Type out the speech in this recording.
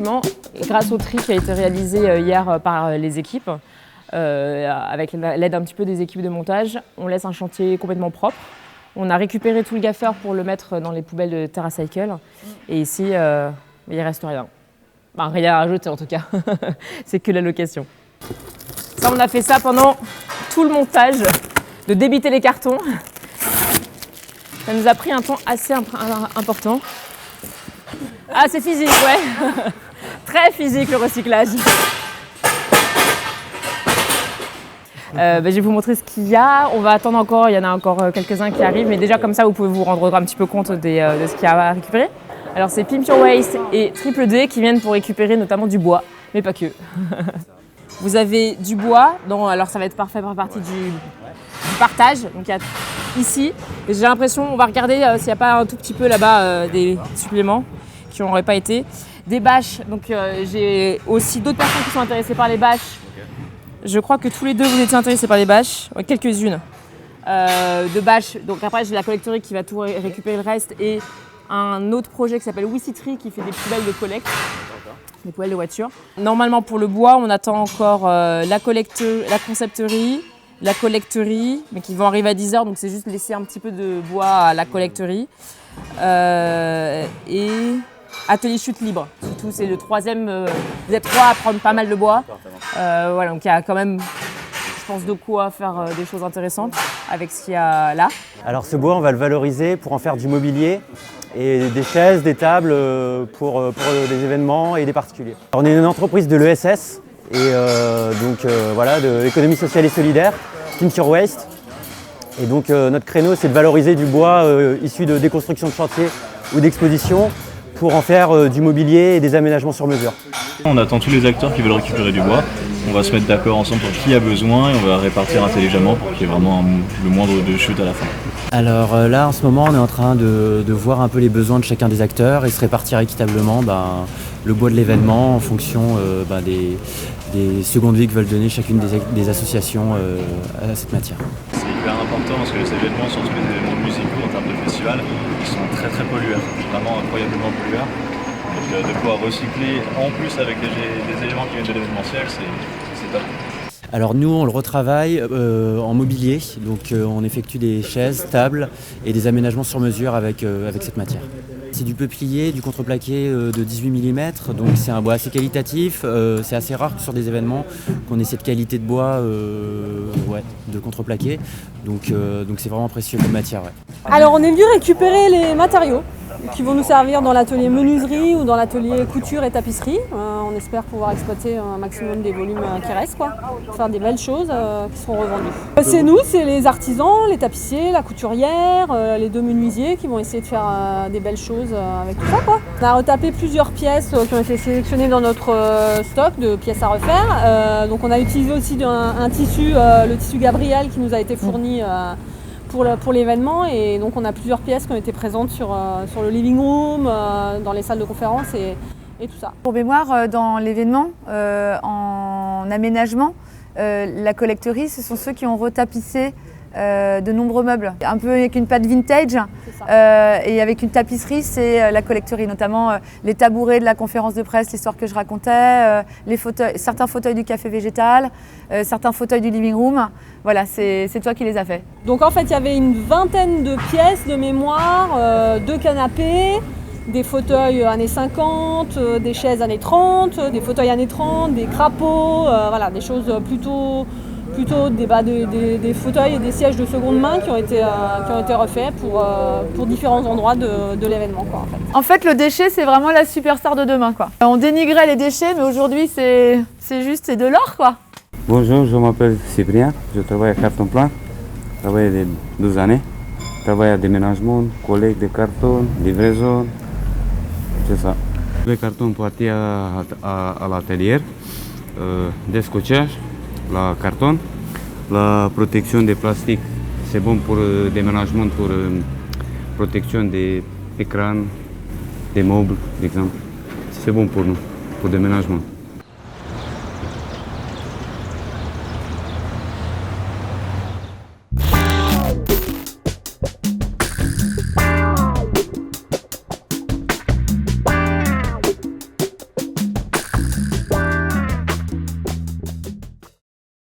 effectivement, grâce au tri qui a été réalisé hier par les équipes, avec l'aide un petit peu des équipes de montage, on laisse un chantier complètement propre. On a récupéré tout le gaffeur pour le mettre dans les poubelles de TerraCycle. Et ici, il ne reste rien. Enfin, rien à jeter en tout cas. C'est que la location. Ça, on a fait ça pendant tout le montage, de débiter les cartons. Ça nous a pris un temps assez important. Ah, c'est physique, ouais. Très physique le recyclage. Je vais vous montrer ce qu'il y a. On va attendre encore, il y en a encore quelques-uns qui arrivent, mais déjà comme ça vous pouvez vous rendre un petit peu compte de ce qu'il y a à récupérer. Alors c'est Pimp Your Waste et Triple D qui viennent pour récupérer notamment du bois, mais pas que. Vous avez du bois, alors ça va être parfait pour partie du partage. Donc il y a ici, et j'ai l'impression, on va regarder s'il n'y a pas un tout petit peu là-bas des suppléments qui n'auraient pas été. Des bâches, donc j'ai aussi d'autres personnes qui sont intéressées par les bâches. Je crois que tous les deux vous étiez intéressés par les bâches, quelques-unes de bâches. Donc après j'ai la collecterie qui va tout récupérer le reste et un autre projet qui s'appelle Wissitry qui fait des poubelles de collecte, des poubelles de voiture. Normalement pour le bois on attend encore la concepterie, la collecterie, mais qui vont arriver à 10h, donc c'est juste laisser un petit peu de bois à la collecterie. Et atelier chute libre, surtout c'est le troisième, vous êtes trois à prendre pas mal de bois. Voilà, donc il y a quand même, je pense, de quoi faire des choses intéressantes avec ce qu'il y a là. Alors ce bois, on va le valoriser pour en faire du mobilier et des chaises, des tables pour des événements et des particuliers. Alors, on est une entreprise de l'ESS et voilà, de l'économie sociale et solidaire, Pimp Your Waste. Et donc notre créneau, c'est de valoriser du bois issu de déconstruction de chantier ou d'exposition pour en faire du mobilier et des aménagements sur mesure. On attend tous les acteurs qui veulent récupérer du bois. On va se mettre d'accord ensemble pour qui a besoin et on va répartir intelligemment pour qu'il y ait vraiment le moindre de chute à la fin. Alors là, en ce moment, on est en train de voir un peu les besoins de chacun des acteurs et se répartir équitablement le bois de l'événement en fonction des secondes vies que veulent donner chacune des associations à cette matière. C'est hyper important parce que les événements, surtout les événements musicaux en termes de festival, ils sont très très pollueurs, vraiment incroyablement pollueurs. Donc de pouvoir recycler en plus avec des éléments qui viennent de l'événementiel, c'est top. Alors nous, on le retravaille en mobilier, donc on effectue des chaises, tables et des aménagements sur mesure avec cette matière. C'est du peuplier, du contreplaqué de 18 mm, donc c'est un bois assez qualitatif. C'est assez rare sur des événements qu'on ait cette qualité de bois de contreplaqué, donc c'est vraiment précieux comme matière. Ouais. Alors on est venu récupérer les matériaux qui vont nous servir dans l'atelier menuiserie ou dans l'atelier couture et tapisserie. On espère pouvoir exploiter un maximum des volumes qui restent, pour faire des belles choses qui seront revendues. C'est nous, c'est les artisans, les tapissiers, la couturière, les deux menuisiers qui vont essayer de faire des belles choses avec tout ça. On a retapé plusieurs pièces qui ont été sélectionnées dans notre stock de pièces à refaire. Donc on a utilisé aussi un tissu, le tissu Gabriel qui nous a été fourni pour l'événement, et donc on a plusieurs pièces qui ont été présentes sur le living room, dans les salles de conférence et tout ça. Pour mémoire, dans l'événement, en aménagement, la collecterie, ce sont ceux qui ont retapissé de nombreux meubles, un peu avec une patte vintage, et avec une tapisserie, c'est la collecterie, notamment les tabourets de la conférence de presse, l'histoire que je racontais, certains fauteuils du café végétal, certains fauteuils du living room. Voilà, c'est toi qui les as fait. Donc en fait, il y avait une vingtaine de pièces de mémoire, 2 canapés, des fauteuils années 50, des chaises années 30, des fauteuils années 30, des crapauds, voilà, des choses plutôt des fauteuils et des sièges de seconde main qui ont été refaits pour différents endroits de l'événement. En fait, le déchet, c'est vraiment la superstar de demain. On dénigrait les déchets, mais aujourd'hui, c'est de l'or. Bonjour, je m'appelle Cyprien, je travaille à Carton Plan, je travaille depuis 12 années. Je travaille à déménagement, collecte de cartons, livraison, c'est ça. Les cartons partent à l'atelier, descochage, la carton, la protection des plastiques, c'est bon pour le déménagement, pour protection des écrans, des meubles, par exemple. C'est bon pour nous, pour le déménagement.